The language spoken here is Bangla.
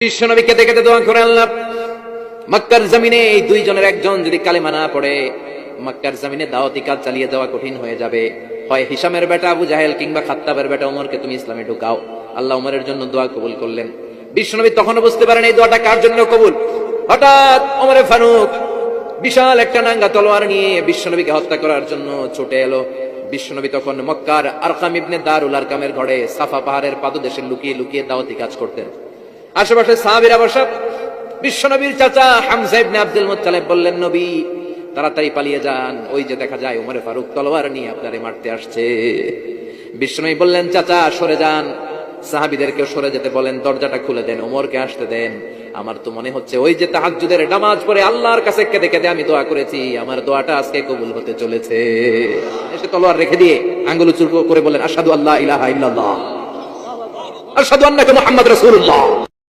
বিশ্বনবী কেঁদে কেঁদে দোয়া করে, আল্লাহ মক্কার জমিনে এই দুইজনের একজন যদি কালেমা না পড়ে, মক্কার জমিনে দাওয়াতি কাজ চালিয়ে যাওয়া কঠিন হয়ে যাবে। হয় হিশামের বেটা আবু জাহেল কিংবা খাত্তাবের বেটা ওমরকে তুমি ইসলামে ঢুকাও। আল্লাহ ওমরের জন্য দোয়া কবুল করলেন। বিশ্বনবী তখনও বুঝতে পারেন এই দোয়াটা কার জন্য কবুল। হঠাৎ ওমরে ফারুক বিশাল একটা নাঙ্গা তলোয়ার নিয়ে বিশ্বনবীকে হত্যা করার জন্য ছুটে এলো। বিশ্বনবী তখন মক্কার আরকাম ইবনে দারুল আরকামের ঘরে সাফা পাহাড়ের পাদদেশে লুকিয়ে লুকিয়ে দাওয়াতি কাজ করতেন। আশেপাশে সাহাবীরা বসা। বিশ্বনবীর চাচা হামজা ইবনে আব্দুল মুত্তালিব বললেন, নবী তাড়াতাড়ি পালিয়ে যান, ওই যে দেখা যায় ওমরে ফারুক তলোয়ার নিয়ে আপনারে মারতে আসছে। বিশ্বনবী বললেন, চাচা সরে যান, সাহাবীদেরকেও সরে যেতে বলেন, দরজাটা খুলে দেন, ওমরকে আসতে দেন। আমার তো মনে হচ্ছে ওই যে তাহাজ্জুদের নামাজ পড়ে আল্লাহর কাছে কেঁদে কেঁদে আমি দোয়া করেছি, আমার দোয়াটা আজকে কবুল হতে চলেছে। এসে তলোয়ার রেখে দিয়ে আঙ্গুল উঁচু করে বললেন, আশহাদু আল্লা ইলাহা ইল্লাল্লাহ, আশহাদু আন্নাকা মুহাম্মাদুর রাসূলুল্লাহ।